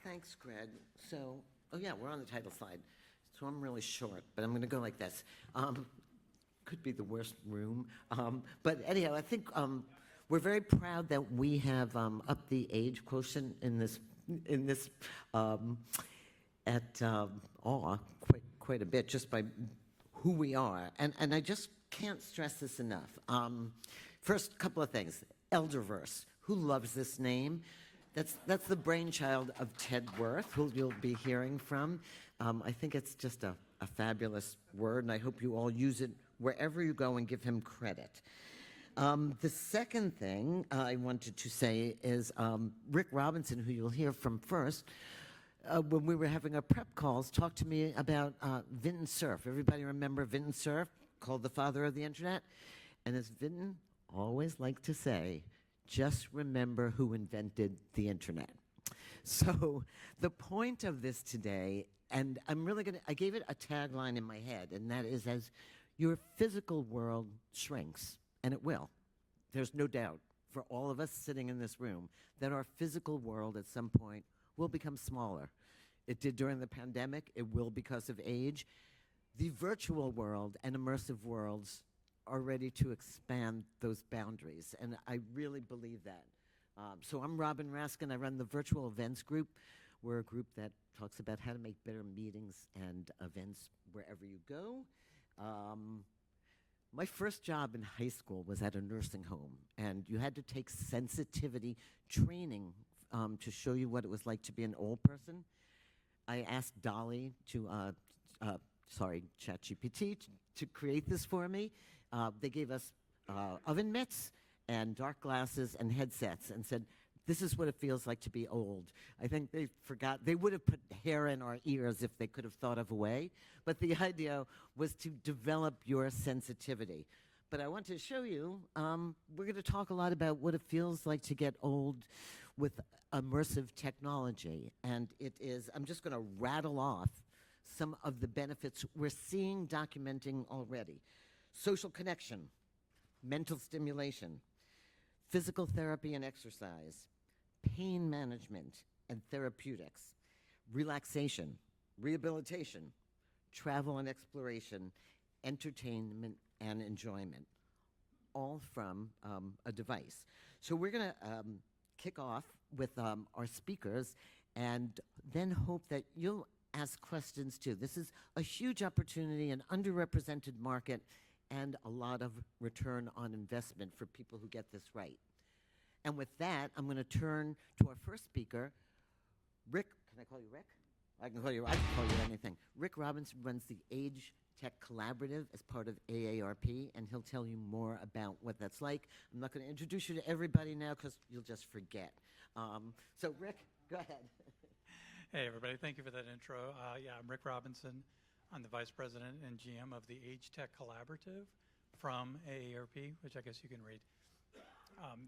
Thanks, Greg. So, oh yeah, we're on the title slide. So I'm really short, but I'm going to go like this. Could be the worst room. But anyhow, I think we're very proud that we have upped the age quotient in this at awe quite a bit just by who we are. And I just can't stress this enough. First, couple of things. Elderverse. Who loves this name? That's the brainchild of Ted Werth, who you'll be hearing from. I think it's just a fabulous word, and I hope you all use it wherever you go and give him credit. The second thing I wanted to say is Rick Robinson, who you'll hear from first, when we were having our prep calls, talked to me about Vinton Cerf. Everybody remember Vinton Cerf, called the father of the internet? And as Vinton always liked to say, just remember who invented the internet. So the point of this today, and I gave it a tagline in my head, and that is, as your physical world shrinks, and it will. There's no doubt for all of us sitting in this room that our physical world at some point will become smaller. It did during the pandemic. It will because of age. The virtual world and immersive worlds are ready to expand those boundaries, and I really believe that. So I'm Robin Raskin. I run the Virtual Events Group. We're a group that talks about how to make better meetings and events wherever you go. My first job in high school was at a nursing home, and you had to take sensitivity training to show you what it was like to be an old person. I asked Dolly ChatGPT, to create this for me. They gave us oven mitts and dark glasses and headsets and said, this is what it feels like to be old. I think they forgot. They would have put hair in our ears if they could have thought of a way. But the idea was to develop your sensitivity. But I want to show you, we're going to talk a lot about what it feels like to get old with immersive technology. And it is, I'm just going to rattle off some of the benefits we're seeing documenting already. Social connection, mental stimulation, physical therapy and exercise, pain management and therapeutics, relaxation, rehabilitation, travel and exploration, entertainment and enjoyment, all from a device. So we're going to kick off with our speakers and then hope that you'll ask questions too. This is a huge opportunity, an underrepresented market, and a lot of return on investment for people who get this right. And with that, I'm going to turn to our first speaker, Rick. Can I call you Rick? I can call you anything. Rick Robinson runs the Age Tech Collaborative as part of AARP, and he'll tell you more about what that's like. I'm not going to introduce you to everybody now because you'll just forget. So Rick, go ahead. Hey, everybody. Thank you for that intro. I'm Rick Robinson. I'm the Vice President and GM of the Age Tech Collaborative from AARP, which I guess you can read.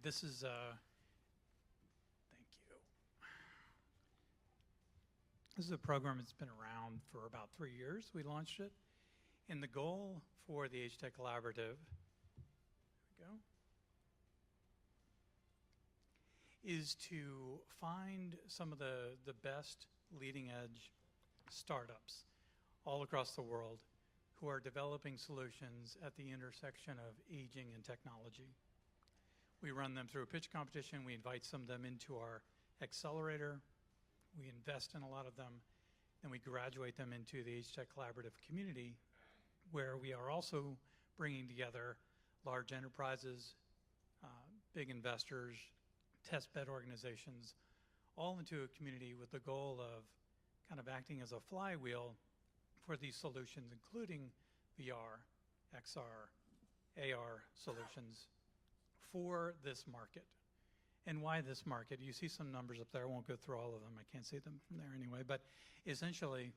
This is, thank you. This is a program that's been around for about 3 years. We launched it. And the goal for the Age Tech Collaborative, there we go, is to find some of the best leading edge startups all across the world who are developing solutions at the intersection of aging and technology. We run them through a pitch competition. We invite some of them into our accelerator. We invest in a lot of them, and we graduate them into the Age Tech Collaborative community, where we are also bringing together large enterprises, big investors, test bed organizations, all into a community with the goal of kind of acting as a flywheel for these solutions, including VR, XR, AR solutions for this market. And why this market? You see some numbers up there. I won't go through all of them. I can't see them from there anyway. But essentially,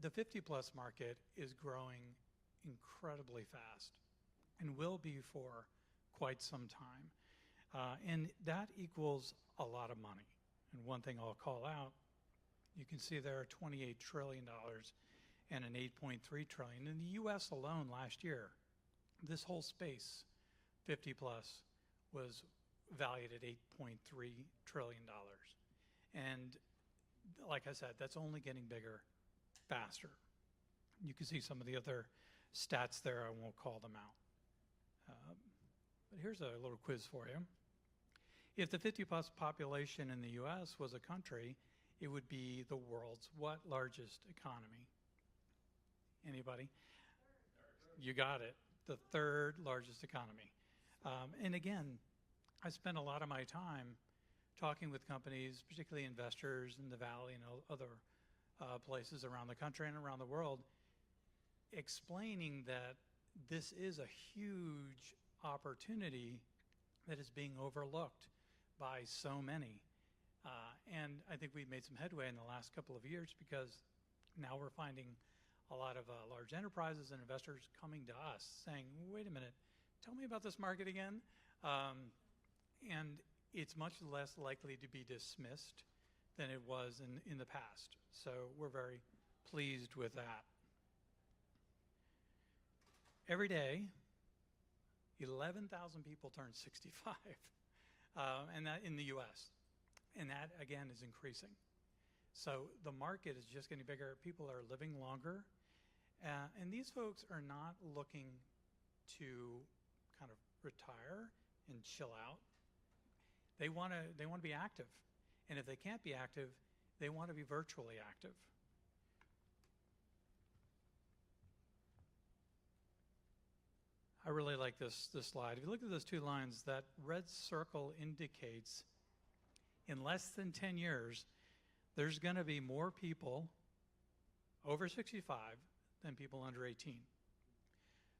the 50-plus market is growing incredibly fast and will be for quite some time. And that equals a lot of money. And one thing I'll call out, you can see there are $28 trillion and an $8.3 trillion. In the US alone last year, this whole space, 50 plus, was valued at $8.3 trillion. And like I said, that's only getting bigger faster. You can see some of the other stats there. I won't call them out. But here's a little quiz for you. If the 50-plus population in the U.S. was a country, it would be the world's what largest economy? Anybody? You got it. The third largest economy. And again, I spend a lot of my time talking with companies, particularly investors in the Valley and other places around the country and around the world, explaining that this is a huge opportunity that is being overlooked by so many. And I think we've made some headway in the last couple of years, because now we're finding a lot of large enterprises and investors coming to us saying, wait a minute, tell me about this market again. And it's much less likely to be dismissed than it was in the past. So we're very pleased with that. Every day, 11,000 people turn 65, and that in the U.S. And that, again, is increasing. So the market is just getting bigger. People are living longer. And these folks are not looking to kind of retire and chill out. They want to be active. And if they can't be active, they want to be virtually active. I really like this slide. If you look at those two lines, that red circle indicates in less than 10 years, there's going to be more people over 65 than people under 18.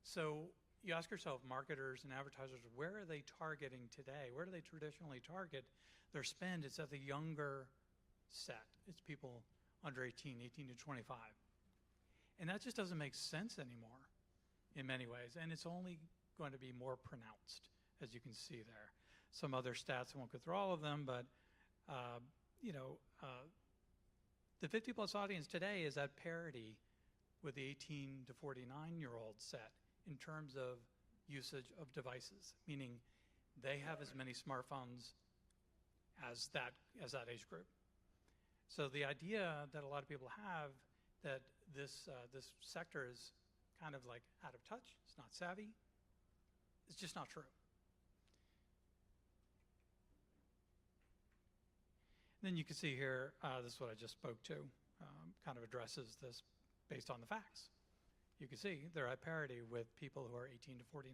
So you ask yourself, marketers and advertisers, where are they targeting today? Where do they traditionally target their spend? It's at the younger set. It's people under 18 to 25. And that just doesn't make sense anymore in many ways. And it's only going to be more pronounced, as you can see there. Some other stats, I won't go through all of them, but the 50-plus audience today is at parity with the 18 to 49-year-old set in terms of usage of devices, meaning they have as many smartphones as that age group. So the idea that a lot of people have that this sector is kind of like out of touch, it's not savvy, it's just not true. Then you can see here, this is what I just spoke to, kind of addresses this based on the facts. You can see they're at parity with people who are 18 to 49.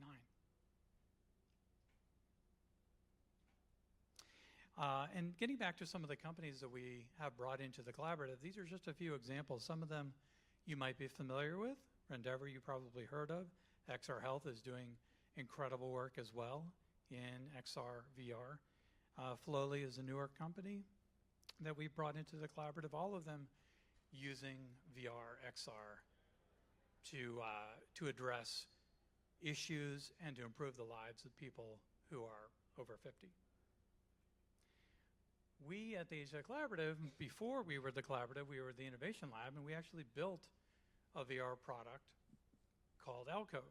And getting back to some of the companies that we have brought into the collaborative, these are just a few examples. Some of them you might be familiar with. Rendeavor you probably heard of. XR Health is doing incredible work as well in XR VR. Flowly is a newer company that we brought into the collaborative, all of them using VR, XR to address issues and to improve the lives of people who are over 50. We at the HI Collaborative, before we were the collaborative, we were the innovation lab, and we actually built a VR product called Alcove.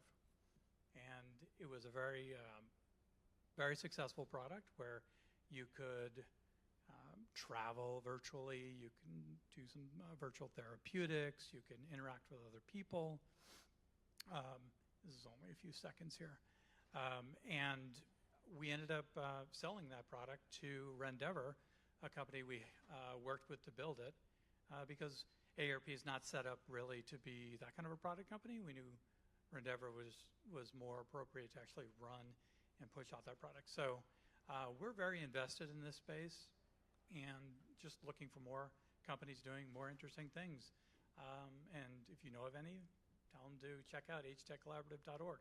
And it was a very, very successful product where you could travel virtually, you can do some virtual therapeutics, you can interact with other people. This is only a few seconds here. And we ended up selling that product to Rendeavor, a company we worked with to build it, because ARP is not set up really to be that kind of a product company. We knew Rendeavor was more appropriate to actually run and push out that product. So we're very invested in this space and just looking for more companies doing more interesting things. And if you know of any, tell them to check out htechcollaborative.org.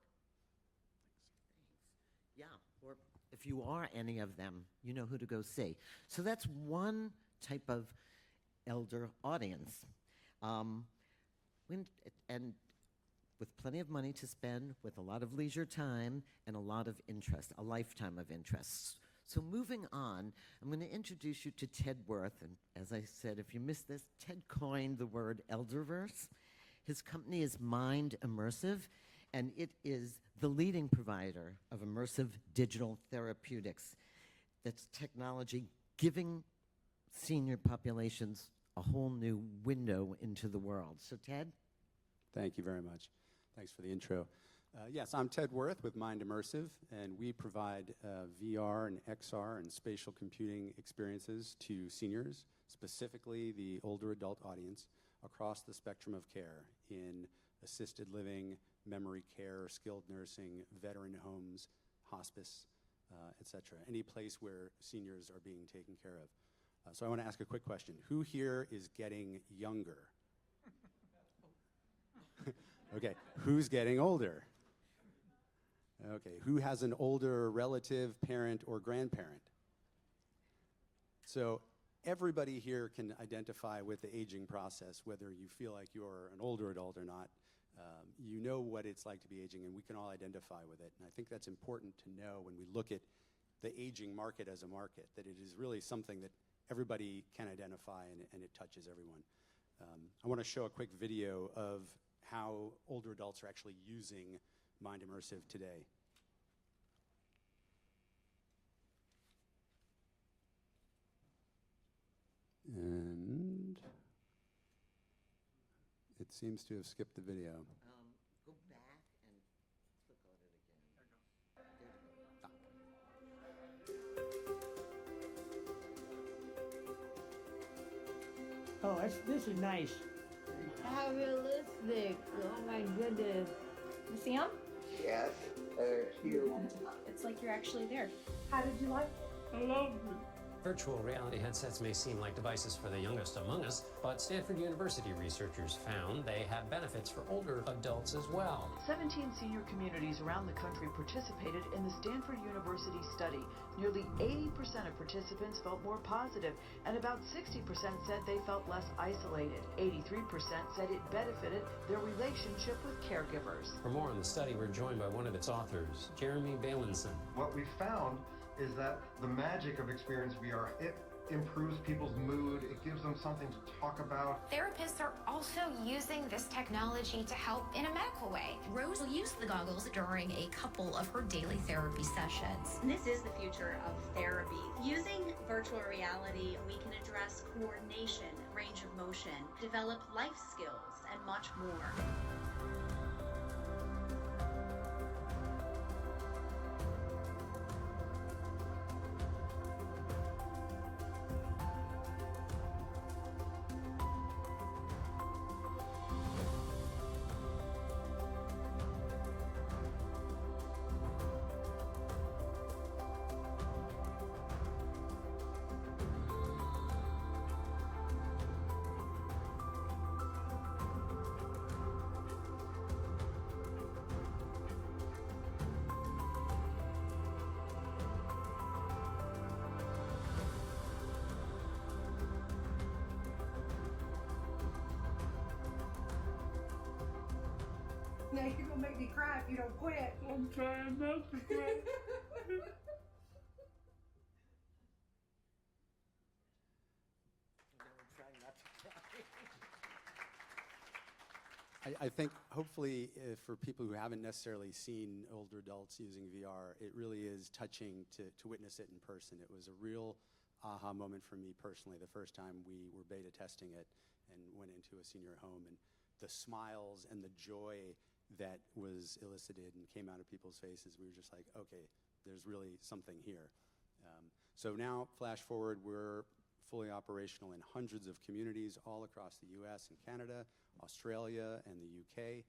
Yeah, or if you are any of them, you know who to go see. So that's one type of elder audience. And with plenty of money to spend, with a lot of leisure time, and a lot of interest, a lifetime of interests. So moving on, I'm going to introduce you to Ted Werth. And as I said, if you missed this, Ted coined the word Elderverse. His company is Mind Immersive, and it is the leading provider of immersive digital therapeutics. That's technology giving senior populations a whole new window into the world. So, Ted? Thank you very much. Thanks for the intro. Yes, I'm Ted Werth with Mind Immersive, and we provide VR and XR and spatial computing experiences to seniors, specifically the older adult audience, across the spectrum of care in assisted living, memory care, skilled nursing, veteran homes, hospice, etc. Any place where seniors are being taken care of. So I want to ask a quick question. Who here is getting younger? Okay, who's getting older? Okay, who has an older relative, parent, or grandparent? So everybody here can identify with the aging process, whether you feel like you're an older adult or not. You know what it's like to be aging, and we can all identify with it. And I think that's important to know when we look at the aging market as a market, that it is really something that everybody can identify, and it touches everyone. I want to show a quick video of how older adults are actually using Mind Immersive today. And it seems to have skipped the video. Go back and click on it again. Oh, this is nice. How realistic. Oh my goodness. You see them? Yes, they're huge. It's like you're actually there. How did you like it? I love it. Virtual reality headsets may seem like devices for the youngest among us, but Stanford University researchers found they have benefits for older adults as well. 17 senior communities around the country participated in the Stanford University study. Nearly 80% of participants felt more positive, and about 60% said they felt less isolated. 83% said it benefited their relationship with caregivers. For more on the study, we're joined by one of its authors, Jeremy Balinson. What we found is that the magic of Experience VR, it improves people's mood, it gives them something to talk about. Therapists are also using this technology to help in a medical way. Rose will use the goggles during a couple of her daily therapy sessions. This is the future of therapy. Using virtual reality, we can address coordination, range of motion, develop life skills, and much more. Now you're gonna make me cry if you don't quit. I'm trying not to quit. I think hopefully for people who haven't necessarily seen older adults using VR, it really is touching to witness it in person. It was a real aha moment for me personally the first time we were beta testing it and went into a senior home, and the smiles and the joy that was elicited and came out of people's faces, we were just like, okay, there's really something here. So now, flash forward, we're fully operational in hundreds of communities all across the US and Canada, Australia, and the UK.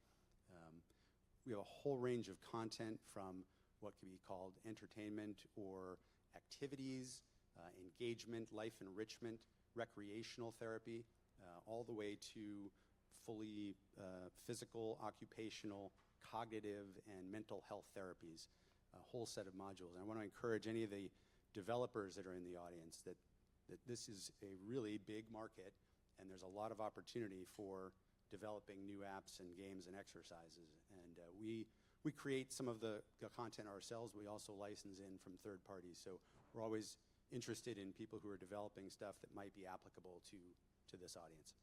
We have a whole range of content from what could be called entertainment or activities, engagement, life enrichment, recreational therapy, all the way to fully physical, occupational, cognitive, and mental health therapies, a whole set of modules. And I want to encourage any of the developers that are in the audience that this is a really big market, and there's a lot of opportunity for developing new apps and games and exercises. And we create some of the content ourselves. We also license in from third parties. So we're always interested in people who are developing stuff that might be applicable to this audience.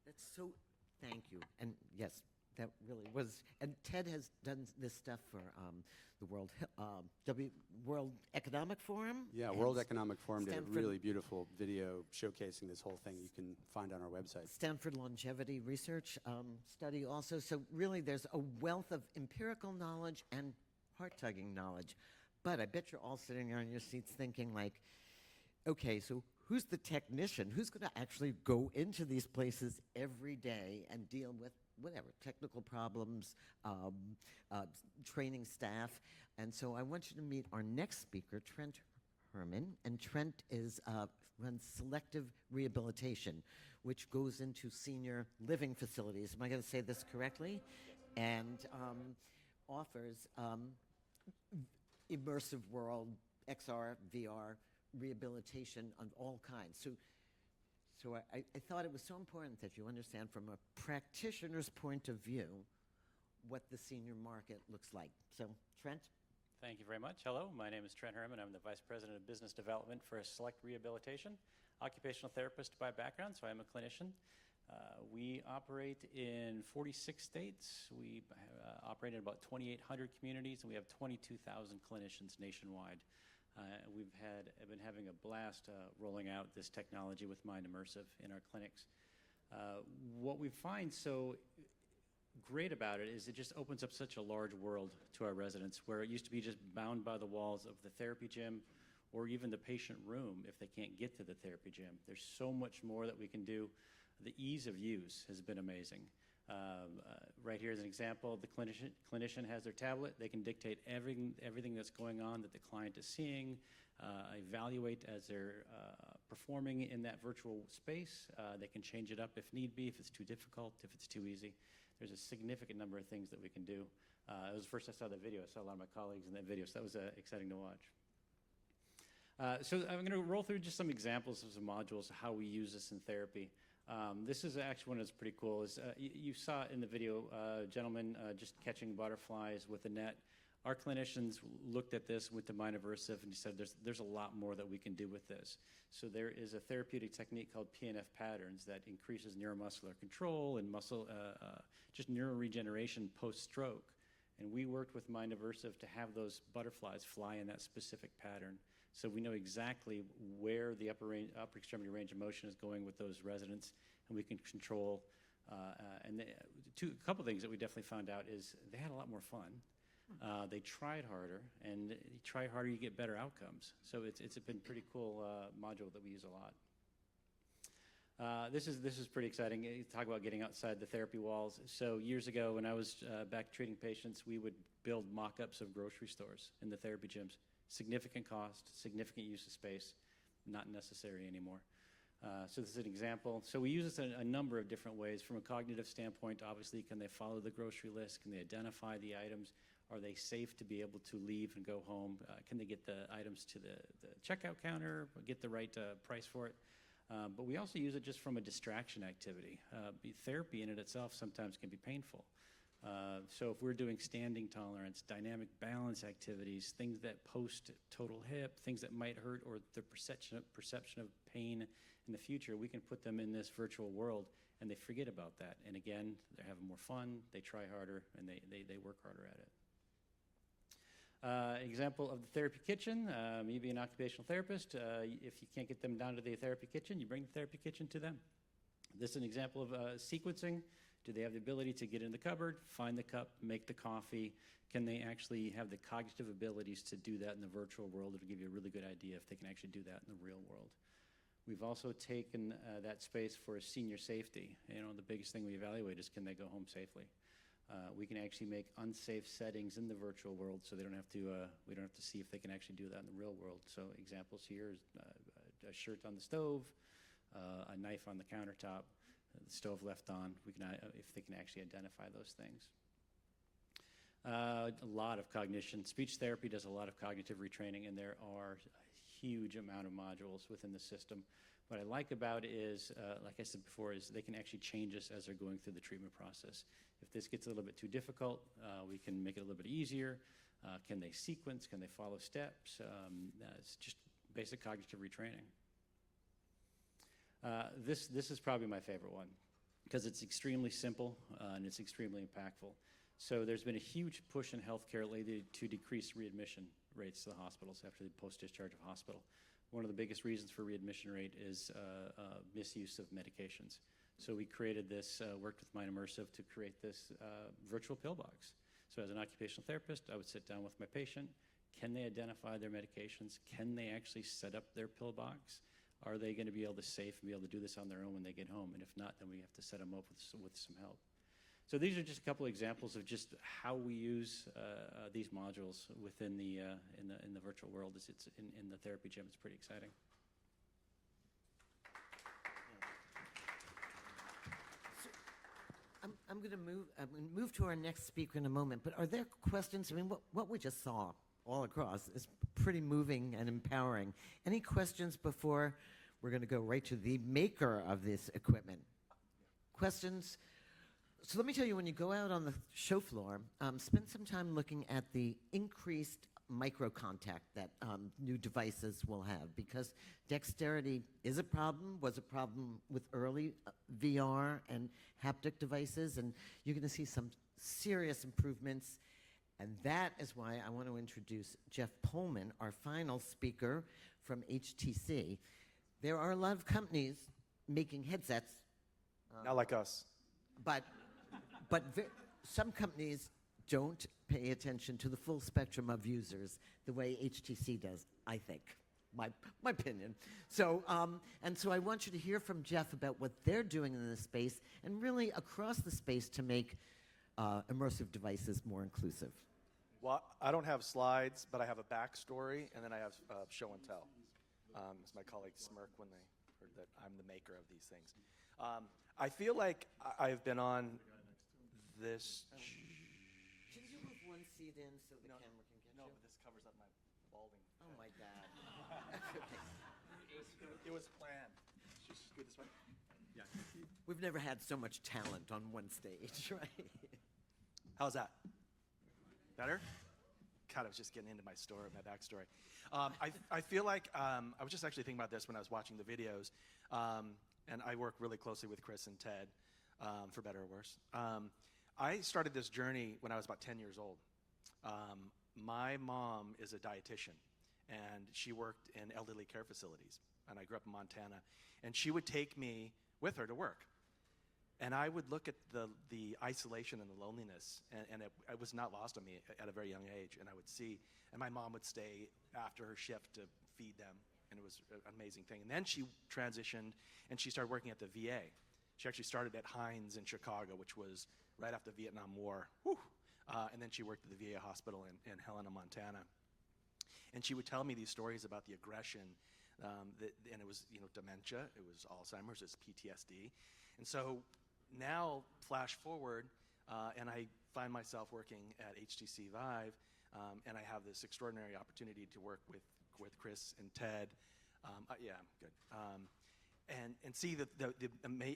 That's so, thank you. And yes, that really was, and Ted has done this stuff for the World Economic Forum. Yeah, and World Economic Forum did a Stanford- really beautiful video showcasing this whole thing you can find on our website. Stanford Longevity Research study also. So really there's a wealth of empirical knowledge and heart-tugging knowledge. But I bet you're all sitting there in your seats thinking like, okay, so who's the technician? Who's going to actually go into these places every day and deal with whatever, technical problems, training staff? And so I want you to meet our next speaker, Trent Hermen. And Trent runs selective rehabilitation, which goes into senior living facilities. Am I going to say this correctly? And offers immersive world, XR, VR, rehabilitation of all kinds. So I thought it was so important that you understand from a practitioner's point of view what the senior market looks like. So, Trent? Thank you very much. Hello, my name is Trent Hermen. I'm the Vice President of Business Development for Select Rehabilitation, occupational therapist by background, so I'm a clinician. We operate in 46 states. We operate in about 2,800 communities, and we have 22,000 clinicians nationwide. I've been having a blast rolling out this technology with Mind Immersive in our clinics. What we find so great about it is it just opens up such a large world to our residents, where it used to be just bound by the walls of the therapy gym or even the patient room if they can't get to the therapy gym. There's so much more that we can do. The ease of use has been amazing. Right here is an example. The clinician has their tablet. They can dictate everything that's going on that the client is seeing, evaluate as they're performing in that virtual space. They can change it up if need be, if it's too difficult, if it's too easy. There's a significant number of things that we can do. It was the first I saw the video. I saw a lot of my colleagues in that video, so that was exciting to watch. So I'm going to roll through just some examples of some modules of how we use this in therapy. This is actually one that's pretty cool. You saw in the video a gentleman just catching butterflies with a net. Our clinicians looked at this with the Mind Immersive and said there's a lot more that we can do with this. So there is a therapeutic technique called PNF patterns that increases neuromuscular control and muscle, just neuroregeneration post-stroke. And we worked with Mind Immersive to have those butterflies fly in that specific pattern. So we know exactly where the upper extremity range of motion is going with those residents, and we can control. A couple things that we definitely found out is they had a lot more fun. They tried harder, and you try harder, you get better outcomes. So it's been a pretty cool module that we use a lot. This is pretty exciting. You talk about getting outside the therapy walls. So years ago, when I was back treating patients, we would build mock-ups of grocery stores in the therapy gyms. Significant cost, significant use of space, not necessary anymore. So this is an example. So we use this in a number of different ways. From a cognitive standpoint, obviously, can they follow the grocery list? Can they identify the items? Are they safe to be able to leave and go home? Can they get the items to the checkout counter, get the right price for it? But we also use it just from a distraction activity. Therapy in it itself sometimes can be painful. So if we're doing standing tolerance, dynamic balance activities, things that post total hip, things that might hurt, or the perception of pain in the future, we can put them in this virtual world and they forget about that. And again, they're having more fun, they try harder, and they work harder at it. Example of the therapy kitchen, you be an occupational therapist. If you can't get them down to the therapy kitchen, you bring the therapy kitchen to them. This is an example of sequencing. Do they have the ability to get in the cupboard, find the cup, make the coffee? Can they actually have the cognitive abilities to do that in the virtual world? It'll give you a really good idea if they can actually do that in the real world. We've also taken that space for senior safety. You know, the biggest thing we evaluate is can they go home safely? We can actually make unsafe settings in the virtual world, so they don't have to. We don't have to see if they can actually do that in the real world. So examples here is a shirt on the stove, a knife on the countertop, the stove left on. We can, if they can actually identify those things. A lot of cognition. Speech therapy does a lot of cognitive retraining, and there are a huge amount of modules within the system. What I like about it is, like I said before, is they can actually change this as they're going through the treatment process. If this gets a little bit too difficult, we can make it a little bit easier. Can they sequence? Can they follow steps? It's just basic cognitive retraining. This is probably my favorite one. because it's extremely simple and it's extremely impactful. So there's been a huge push in healthcare lately to decrease readmission rates to the hospitals after the post-discharge of hospital. One of the biggest reasons for readmission rate is misuse of medications. So we created this, worked with Mind Immersive to create this virtual pill box. So as an occupational therapist, I would sit down with my patient. Can they identify their medications? Can they actually set up their pill box? Are they going to be able to safe and be able to do this on their own when they get home? And if not, then we have to set them up with some help. So these are just a couple of examples of just how we use these modules within the in the virtual world. It's in the therapy gym. It's pretty exciting. So I'm going to move to our next speaker in a moment. But are there questions? I mean, what we just saw all across is pretty moving and empowering. Any questions before we're going to go right to the maker of this equipment? Questions? So let me tell you, when you go out on the show floor, spend some time looking at the increased micro contact that new devices will have, because dexterity is a problem, was a problem with early VR and haptic devices, and you're going to see some serious improvements. And that is why I want to introduce Jeff Pohlman, our final speaker from HTC. There are a lot of companies making headsets. Not like us. But some companies don't pay attention to the full spectrum of users the way HTC does, I think. My opinion. So, and so I want you to hear from Jeff about what they're doing in this space and really across the space to make immersive devices more inclusive. Well, I don't have slides, but I have a backstory, and then I have show and tell. As my colleagues smirk when they heard that I'm the maker of these things. I feel like I've been on this. Can you move one seat in so the camera can get you? No, but this covers up my balding. Oh my God. It was planned. Just go this way. Yeah. We've never had so much talent on one stage, right? How's that? Better? God, I was just getting into my story, my backstory. I feel like I was just actually thinking about this when I was watching the videos, and I work really closely with Chris and Ted, for better or worse. I started this journey when I was about 10 years old. My mom is a dietitian, and she worked in elderly care facilities, and I grew up in Montana, and she would take me with her to work. And I would look at the isolation and the loneliness, and it was not lost on me at a very young age. And I would see, and my mom would stay after her shift to feed them, and it was an amazing thing. And then she transitioned, and she started working at the VA. She actually started at Hines in Chicago, which was right after the Vietnam War. And then she worked at the VA hospital in Helena, Montana. And she would tell me these stories about the aggression, and it was dementia, it was Alzheimer's, it was PTSD. And so now, flash forward, and I find myself working at HTC Vive, and I have this extraordinary opportunity to work with Chris and Ted. Yeah, I'm good. And see the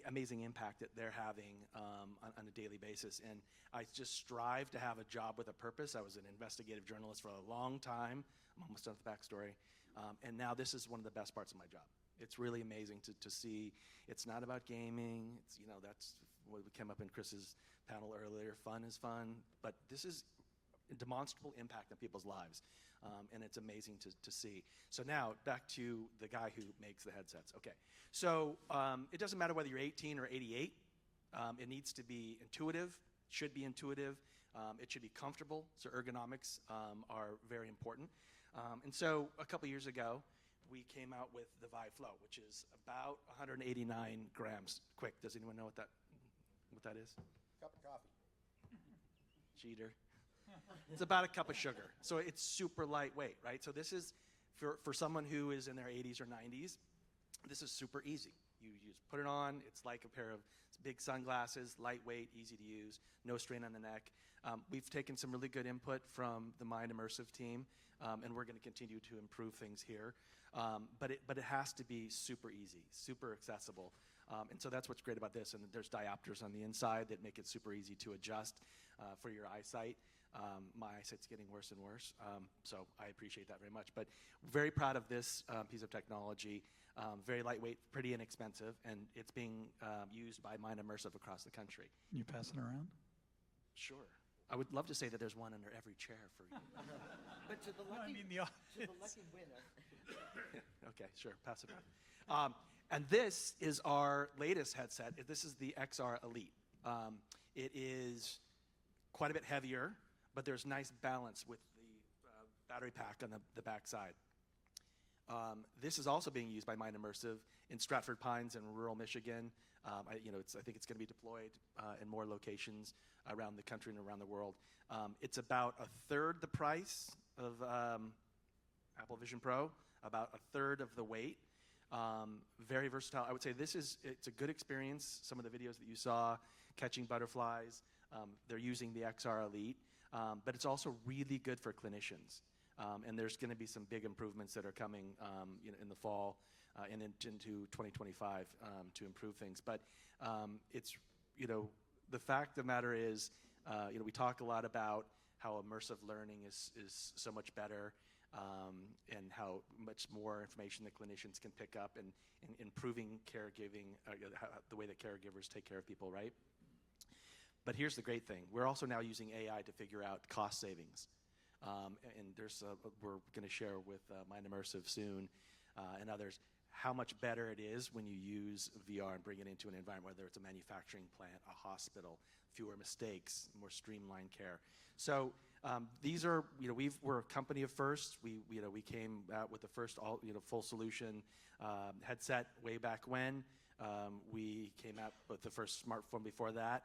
amazing impact that they're having on a daily basis. And I just strive to have a job with a purpose. I was an investigative journalist for a long time. I'm almost done with the backstory. And now this is one of the best parts of my job. It's really amazing to see. It's not about gaming. It's, that's what came up in Chris's panel earlier. Fun is fun. But this is a demonstrable impact on people's lives. And it's amazing to see. So now, back to the guy who makes the headsets. Okay, so it doesn't matter whether you're 18 or 88. It needs to be intuitive, should be intuitive. It should be comfortable, so ergonomics are very important. And so a couple years ago, we came out with the Vive Flow, which is about 189 grams. Quick, does anyone know what that is? Cup of coffee. Cheater. It's about a cup of sugar. So it's super lightweight, right? So this is, for someone who is in their 80s or 90s, this is super easy. You just put it on. It's like a pair of big sunglasses, lightweight, easy to use, no strain on the neck. We've taken some really good input from the Mind Immersive team, and we're going to continue to improve things here. But it has to be super easy, super accessible. And so that's what's great about this. And there's diopters on the inside that make it super easy to adjust for your eyesight. My eyesight's getting worse and worse, so I appreciate that very much. But very proud of this piece of technology. very lightweight, pretty inexpensive, and it's being used by Mind Immersive across the country. You passing around? Sure. I would love to say that there's one under every chair for you. But to the No, I lucky, mean the to audience. the lucky winner. Okay, sure, pass it around. And this is our latest headset. This is the XR Elite. It is quite a bit heavier, but there's nice balance with the battery pack on the back side. This is also being used by Mind Immersive in Stratford Pines in rural Michigan. I think it's going to be deployed in more locations around the country and around the world. It's about a third the price of Apple Vision Pro, about a third of the weight. Very versatile. I would say it's a good experience. Some of the videos that you saw, catching butterflies, they're using the XR Elite, but it's also really good for clinicians. And there's going to be some big improvements that are coming in the fall and into 2025 to improve things. But it's, the fact of the matter is, we talk a lot about how immersive learning is so much better and how much more information the clinicians can pick up and improving caregiving, the way that caregivers take care of people, right? But here's the great thing. We're also now using AI to figure out cost savings. And we're going to share with Mind Immersive soon and others how much better it is when you use VR and bring it into an environment, whether it's a manufacturing plant, a hospital, fewer mistakes, more streamlined care. So these are, we're a company of first. We came out with the first full solution headset way back when. We came out with the first smartphone before that.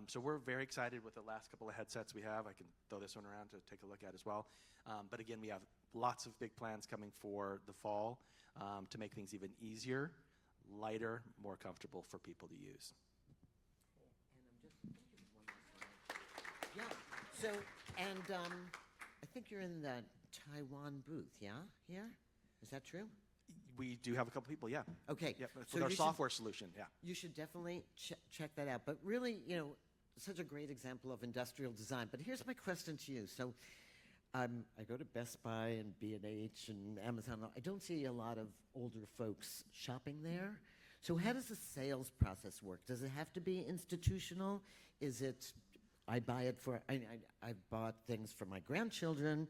So we're very excited with the last couple of headsets we have. I can throw this one around to take a look at as well. But again, we have lots of big plans coming for the fall to make things even easier, lighter, more comfortable for people to use. Yeah. So, and I think you're in the Taiwan booth, yeah? Here? Is that true? We do have a couple people, yeah. Okay. Yeah, So with our you software solution, yeah. You should definitely check that out. But really, such a great example of industrial design. But here's my question to you. So I go to Best Buy and B&H and Amazon. I don't see a lot of older folks shopping there. So how does the sales process work? Does it have to be institutional? Is it, I buy it for, I've bought things for my grandchildren.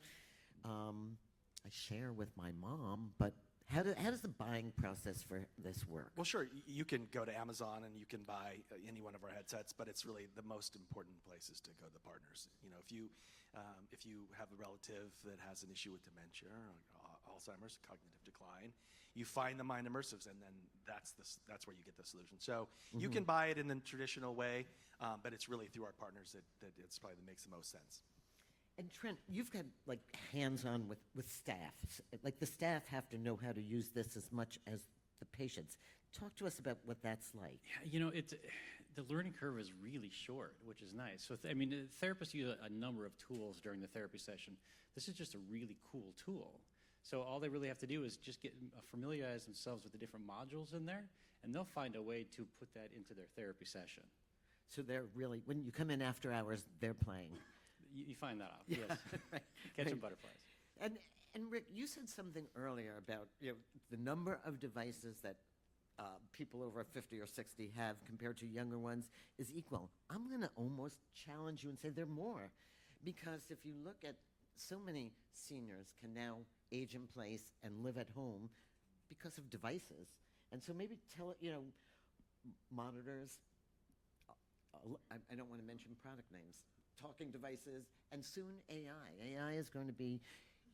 I share with my mom, but how does the buying process for this work? Well, sure. You can go to Amazon and you can buy any one of our headsets, but it's really the most important place is to go to the partners. If you have a relative that has an issue with dementia or Alzheimer's, cognitive decline, you find the Mind Immersives, and then that's where you get the solution. So you can buy it in the traditional way, but it's really through our partners that it's probably that makes the most sense. And Trent, you've got like hands-on with staff. Like the staff have to know how to use this as much as the patients. Talk to us about what that's like. Yeah, the learning curve is really short, which is nice. So, therapists use a number of tools during the therapy session. This is just a really cool tool. So all they really have to do is just familiarize themselves with the different modules in there, and they'll find a way to put that into their therapy session. So they're really, when you come in after hours, they're playing. You find that out, Yeah. yes. Right. Catching Right. butterflies. And Rick, you said something earlier about the number of devices that people over 50 or 60 have compared to younger ones is equal. I'm going to almost challenge you and say they're more, because if you look at so many seniors can now age in place and live at home because of devices, and so maybe monitors. I don't want to mention product names. Talking devices, and soon AI. AI is going to be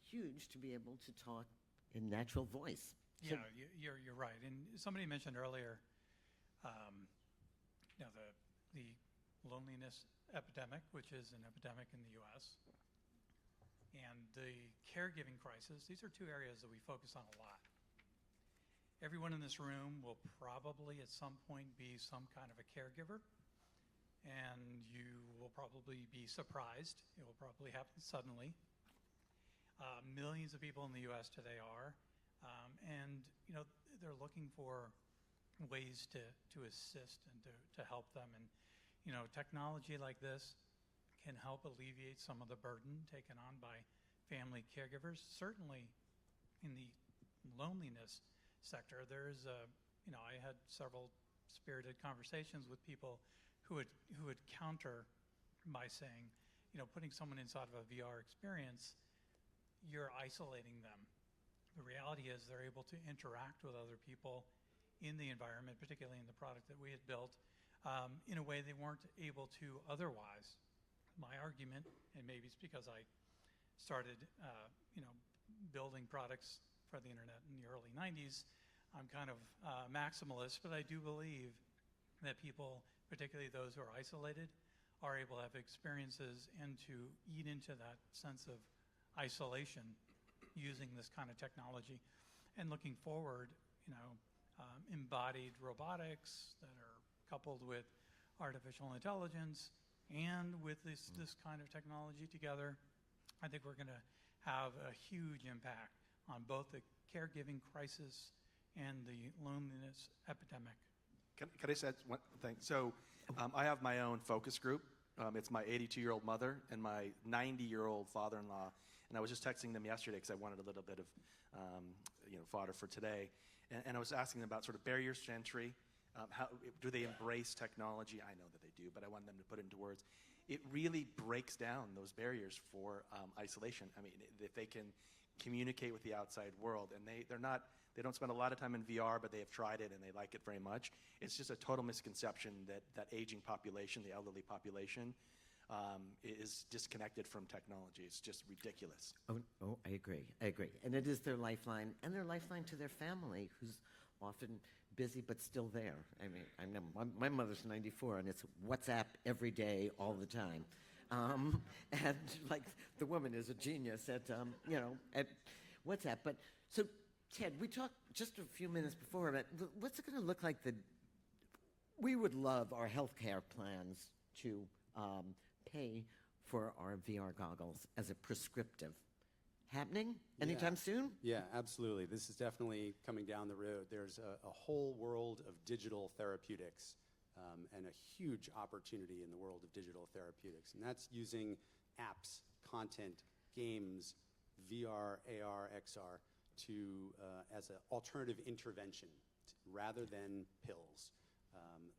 huge to be able to talk in natural voice. So Yeah, you're right. And somebody mentioned earlier, the loneliness epidemic, which is an epidemic in the U.S., and the caregiving crisis. These are two areas that we focus on a lot. Everyone in this room will probably at some point be some kind of a caregiver, and you will probably be surprised. It will probably happen suddenly. Millions of people in the U.S. today are, and they're looking for ways to assist and to help them. And technology like this can help alleviate some of the burden taken on by family caregivers. Certainly, in the loneliness sector. There's I had several spirited conversations with people who would counter by saying, putting someone inside of a VR experience, you're isolating them. The reality is they're able to interact with other people in the environment, particularly in the product that we had built, in a way they weren't able to otherwise. My argument, and maybe it's because I started, building products for the internet in the early 90s, I'm kind of maximalist, but I do believe that people, particularly those who are isolated, are able to have experiences and to eat into that sense of isolation using this kind of technology. And looking forward, embodied robotics that are coupled with artificial intelligence and with this kind of technology together, I think we're going to have a huge impact on both the caregiving crisis and the loneliness epidemic. Can I say one thing? So I have my own focus group. It's my 82-year-old mother and my 90-year-old father-in-law. And I was just texting them yesterday because I wanted a little bit of fodder for today. And I was asking them about sort of barriers to entry. How do they embrace technology? I know that they do, but I want them to put it into words. It really breaks down those barriers for isolation. I mean, if they can communicate with the outside world, and they don't spend a lot of time in VR, but they have tried it and they like it very much. It's just a total misconception that aging population, the elderly population, is disconnected from technology. It's just ridiculous. Oh, I agree. And it is their lifeline, and their lifeline to their family, who's often busy but still there. I mean, I know my mother's 94, and it's WhatsApp every day, all the time. And like the woman is a genius at WhatsApp. But so, Ted, we talked just a few minutes before about what's it going to look like. We would love our healthcare plans to pay for our VR goggles as a prescriptive. Happening anytime soon? Yeah, absolutely. This is definitely coming down the road. There's a whole world of digital therapeutics and a huge opportunity in the world of digital therapeutics. And that's using apps, content, games, VR, AR, XR as an alternative intervention rather than pills.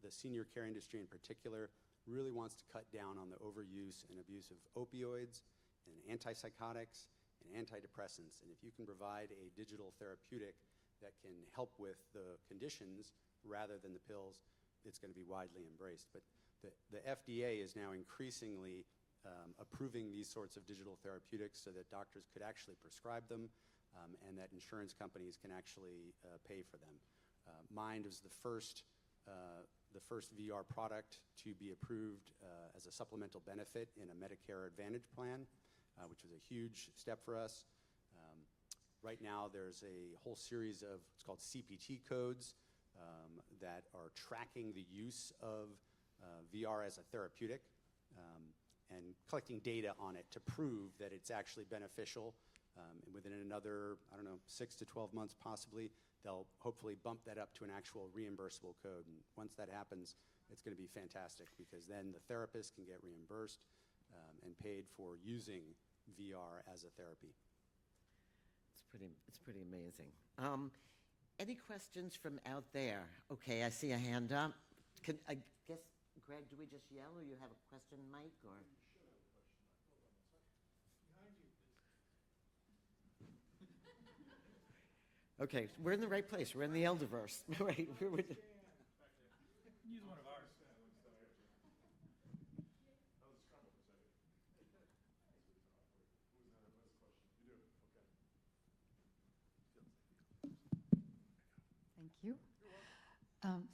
The senior care industry in particular really wants to cut down on the overuse and abuse of opioids and antipsychotics and antidepressants. And if you can provide a digital therapeutic that can help with the conditions rather than the pills, it's going to be widely embraced. But the FDA is now increasingly approving these sorts of digital therapeutics so that doctors could actually prescribe them and that insurance companies can actually pay for them. Mind was the first VR product to be approved as a supplemental benefit in a Medicare Advantage plan, which was a huge step for us. Right now, there's a whole series of what's called CPT codes that are tracking the use of VR as a therapeutic and collecting data on it to prove that it's actually beneficial. And within another, 6 to 12 months possibly, they'll hopefully bump that up to an actual reimbursable code. And once that happens, it's going to be fantastic because then the therapist can get reimbursed and paid for using VR as a therapy. It's pretty amazing. Any questions from out there? Okay, I see a hand up. I guess, Greg, do we just yell or you have a question, Mike? Or? Okay, we're in the right place. We're in the Elderverse. Right. Use one of ours. Thank you.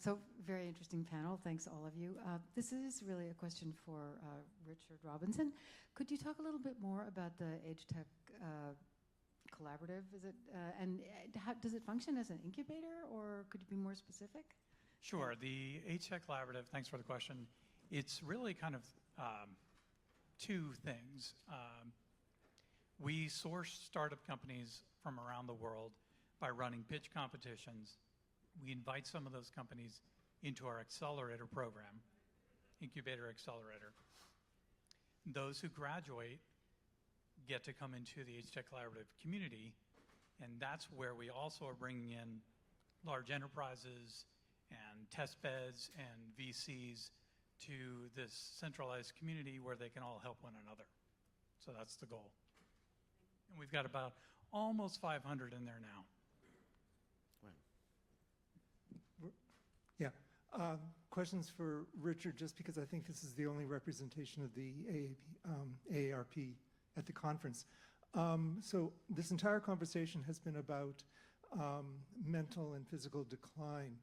So very interesting panel. Thanks, all of you. This is really a question for Richard Robinson. Could you talk a little bit more about the Age Tech Collaborative? Is it and how does it function as an incubator, or could you be more specific? Sure. The Age Tech Collaborative. Thanks for the question. It's really kind of two things. We source startup companies from around the world by running pitch competitions. We invite some of those companies into our accelerator program, Incubator Accelerator. Those who graduate get to come into the Age Tech Collaborative community, and that's where we also are bringing in large enterprises and test beds and VCs to this centralized community where they can all help one another. So that's the goal. And we've got about almost 500 in there now. Yeah. Questions for Richard, just because I think this is the only representation of the AARP at the conference. So this entire conversation has been about mental and physical decline.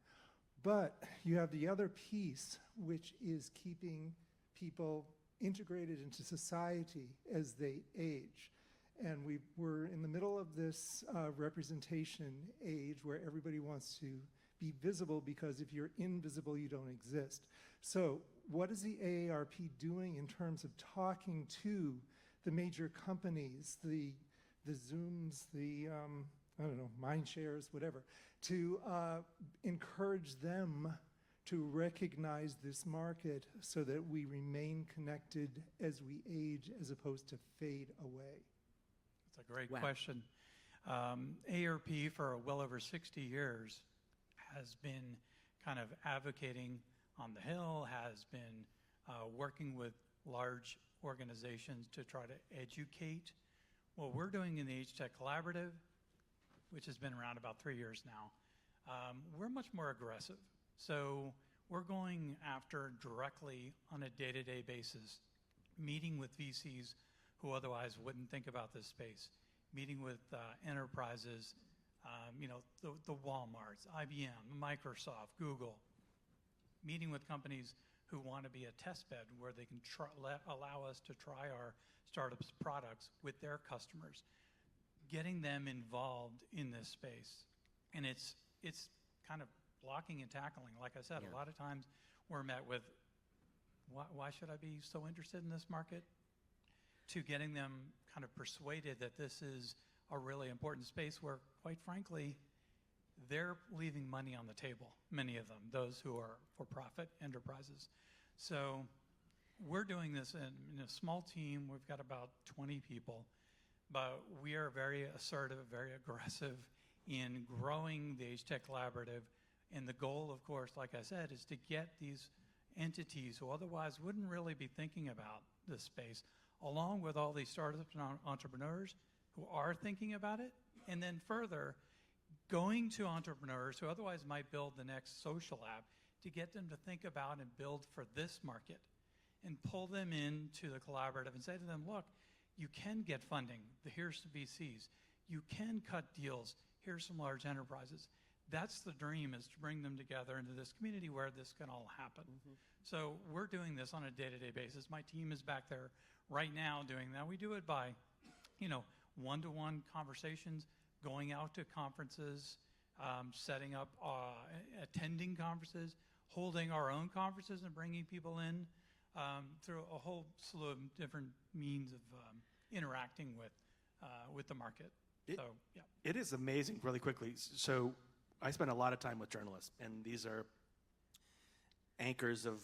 But you have the other piece, which is keeping people integrated into society as they age. And we're in the middle of this representation age where everybody wants to be visible, because if you're invisible, you don't exist. So what is the AARP doing in terms of talking to the major companies, the Zooms, the I don't know, mind shares, whatever, to encourage them to recognize this market so that we remain connected as we age as opposed to fade away? That's a great question. AARP for well over 60 years has been kind of advocating on the Hill, has been working with large organizations to try to educate. What we're doing in the Age Tech Collaborative, which has been around about 3 years now, we're much more aggressive. So we're going after directly on a day-to-day basis, meeting with VCs who otherwise wouldn't think about this space, meeting with enterprises, the Walmarts, IBM, Microsoft, Google, meeting with companies who want to be a test bed where they can allow us to try our startups' products with their customers, getting them involved in this space. And it's kind of blocking and tackling. Like I said, a lot of times we're met with, why should I be so interested in this market? To getting them kind of persuaded that this is a really important space where, quite frankly, they're leaving money on the table, many of them, those who are for-profit enterprises. So we're doing this in a small team. We've got about 20 people, but we are very assertive, very aggressive in growing the Age Tech Collaborative. And the goal, of course, like I said, is to get these entities who otherwise wouldn't really be thinking about this space, along with all these startups and entrepreneurs who are thinking about it, and then further, going to entrepreneurs who otherwise might build the next social app to get them to think about and build for this market, and pull them into the collaborative and say to them, look, you can get funding. Here's the VCs. You can cut deals. Here's some large enterprises. That's the dream, is to bring them together into this community where this can all happen. So we're doing this on a day-to-day basis. My team is back there right now doing that. We do it by, one-to-one conversations, going out to conferences, setting up, attending conferences, holding our own conferences and bringing people in through a whole slew of different means of interacting with the market. It is amazing, really quickly. So I spend a lot of time with journalists, and these are anchors of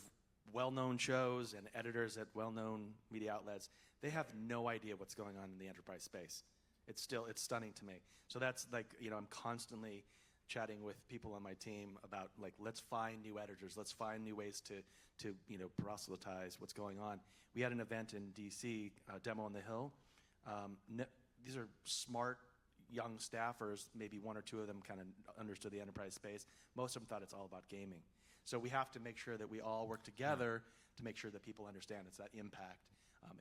well-known shows and editors at well-known media outlets. They have no idea what's going on in the enterprise space. It's stunning to me. So that's like, I'm constantly chatting with people on my team about, like, let's find new editors, let's find new ways to proselytize what's going on. We had an event in DC, Demo on the Hill. These are smart young staffers, maybe one or two of them kind of understood the enterprise space. Most of them thought it's all about gaming. So we have to make sure that we all work together to make sure that people understand it's that impact.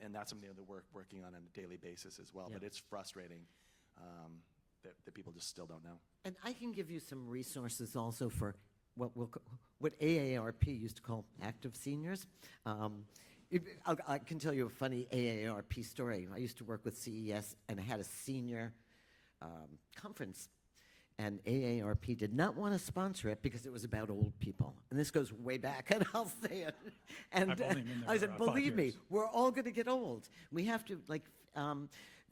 And that's something that we're working on a daily basis as well. But it's frustrating that people just still don't know. And I can give you some resources also for what AARP used to call active seniors. I can tell you a funny AARP story. I used to work with CES, and I had a senior conference. And AARP did not want to sponsor it because it was about old people. And this goes way back, and I'll say it. And I said, believe me, we're all going to get old. We have to,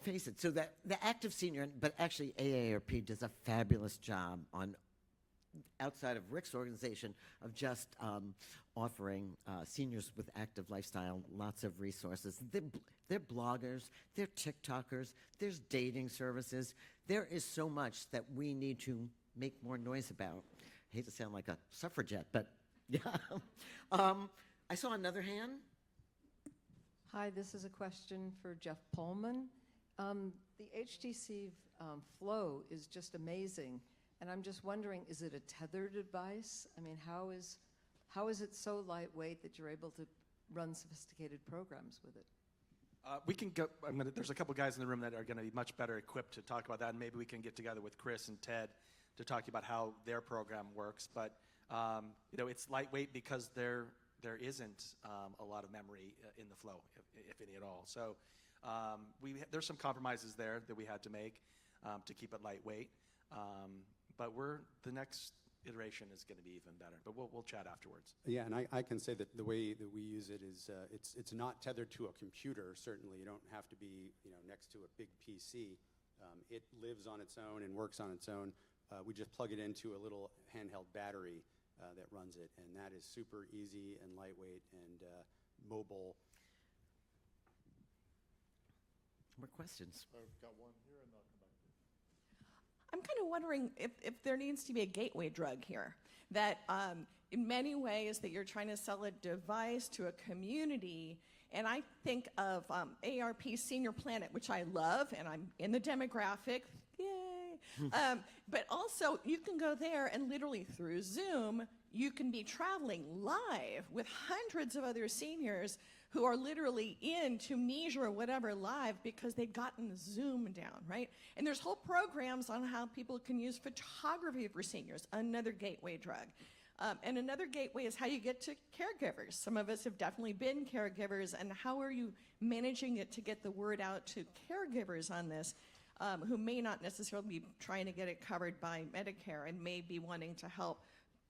face it. So that the active senior, but actually AARP does a fabulous job on, outside of Rick's organization, of just offering seniors with active lifestyle lots of resources. They're bloggers, they're TikTokers, there's dating services. There is so much that we need to make more noise about. I hate to sound like a suffragette, but yeah. I saw another hand. Hi, this is a question for Jeff Pohlman. The HTC flow is just amazing, and I'm just wondering, is it a tethered device? I mean, how is it so lightweight that you're able to run sophisticated programs with it? We can go. There's a couple guys in the room that are going to be much better equipped to talk about that, and maybe we can get together with Chris and Ted to talk about how their program works. But it's lightweight because there isn't a lot of memory in the flow, if any at all. So there's some compromises there that we had to make to keep it lightweight. But the next iteration is going to be even better. But we'll chat afterwards. Yeah, and I can say that the way that we use it is it's not tethered to a computer. Certainly, you don't have to be next to a big PC. It lives on its own and works on its own. We just plug it into a little handheld battery that runs it, and that is super easy and lightweight and mobile. More questions? I've got one here, and I'll come back to you. I'm kind of wondering if there needs to be a gateway drug here, that in many ways that you're trying to sell a device to a community, and I think of ARP Senior Planet, which I love, and I'm in the demographic, yay. But also, you can go there and literally through Zoom, you can be traveling live with hundreds of other seniors who are literally in Tunisia or whatever live because they've gotten Zoom down, right? And there's whole programs on how people can use photography for seniors, another gateway drug. And another gateway is how you get to caregivers. Some of us have definitely been caregivers, and how are you managing it to get the word out to caregivers on this who may not necessarily be trying to get it covered by Medicare and may be wanting to help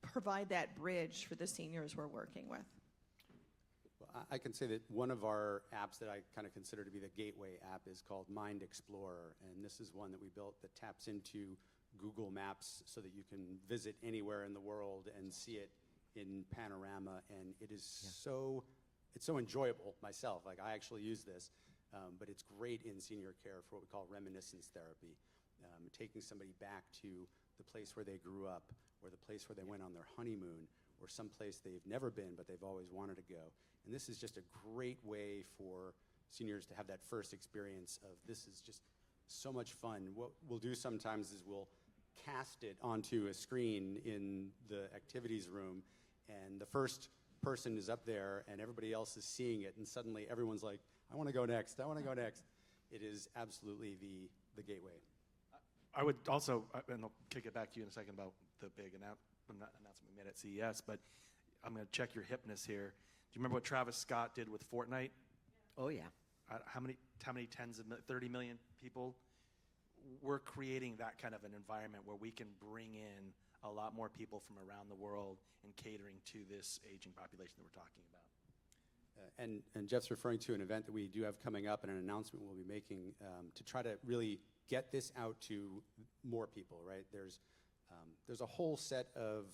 provide that bridge for the seniors we're working with? Well, I can say that one of our apps that I kind of consider to be the gateway app is called Mind Explorer, and this is one that we built that taps into Google Maps so that you can visit anywhere in the world and see it in panorama, and it is it's so enjoyable myself. Like, I actually use this, but it's great in senior care for what we call reminiscence therapy, taking somebody back to the place where they grew up, or the place where they went on their honeymoon, or some place they've never been but they've always wanted to go. And this is just a great way for seniors to have that first experience of, this is just so much fun. What we'll do sometimes is we'll cast it onto a screen in the activities room, and the first person is up there and everybody else is seeing it, and suddenly everyone's like, I want to go next, I want to go next. It is absolutely the gateway. I would also, and I'll kick it back to you in a second about the big announcement we made at CES, but I'm going to check your hipness here. Do you remember what Travis Scott did with Fortnite? Oh, yeah. How many tens of 30 million people? We're creating that kind of an environment where we can bring in a lot more people from around the world and catering to this aging population that we're talking about. And Jeff's referring to an event that we do have coming up and an announcement we'll be making to try to really get this out to more people, right? There's a whole set of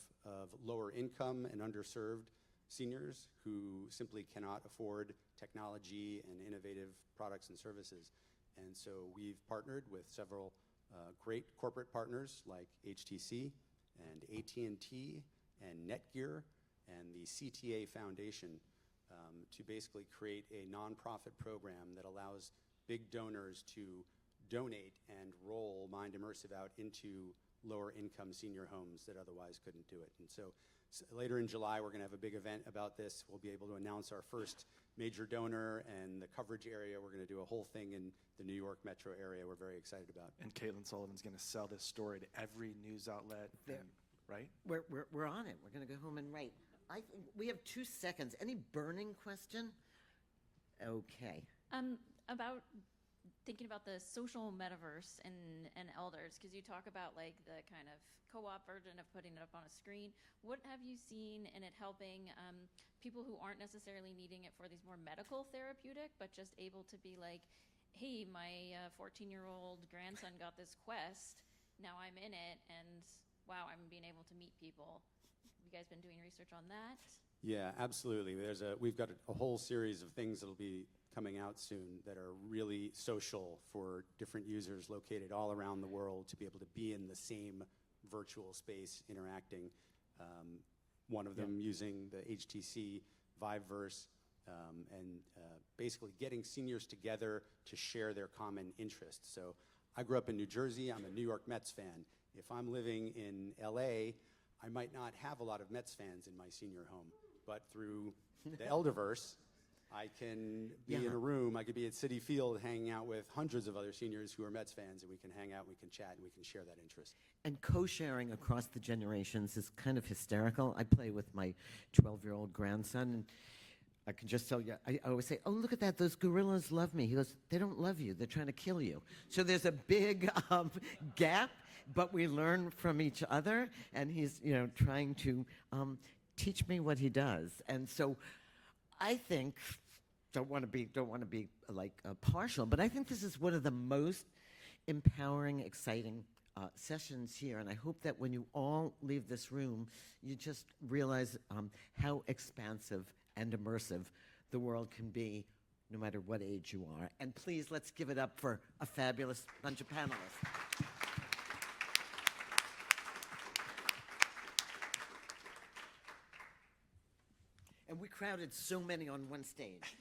lower income and underserved seniors who simply cannot afford technology and innovative products and services. And so we've partnered with several great corporate partners like HTC and AT&T and Netgear and the CTA Foundation to basically create a nonprofit program that allows big donors to donate and roll Mind Immersive out into lower income senior homes that otherwise couldn't do it. And so later in July, we're going to have a big event about this. We'll be able to announce our first major donor and the coverage area. We're going to do a whole thing in the New York metro area we're very excited about. And Caitlin Sullivan's going to sell this story to every news outlet, right? We're on it. We're going to go home and write. I think we have 2 seconds. Any burning question? Okay. About thinking about the social metaverse and elders, because you talk about like the kind of co-op version of putting it up on a screen. What have you seen in it helping people who aren't necessarily needing it for these more medical therapeutic, but just able to be like, hey, my 14-year-old grandson got this Quest, now I'm in it, and wow, I'm being able to meet people. Have you guys been doing research on that? Yeah, absolutely. We've got a whole series of things that'll be coming out soon that are really social for different users located all around the world to be able to be in the same virtual space interacting. One of them using the HTC Viveverse, and basically getting seniors together to share their common interests. So I grew up in New Jersey. I'm a New York Mets fan. If I'm living in LA, I might not have a lot of Mets fans in my senior home, but through the Elderverse, I can be in a room, I could be at Citi Field hanging out with hundreds of other seniors who are Mets fans, and we can hang out, we can chat, and we can share that interest. And co-sharing across the generations is kind of hysterical. I play with my 12-year-old grandson, and I can just tell you, I always say, oh, look at that, those gorillas love me. He goes, they don't love you, they're trying to kill you. So there's a big gap, but we learn from each other, and he's, trying to teach me what he does. And so I think, don't want to be like partial, but I think this is one of the most empowering, exciting sessions here, and I hope that when you all leave this room, you just realize how expansive and immersive the world can be, no matter what age you are. And please, let's give it up for a fabulous bunch of panelists. And we crowded so many on one stage.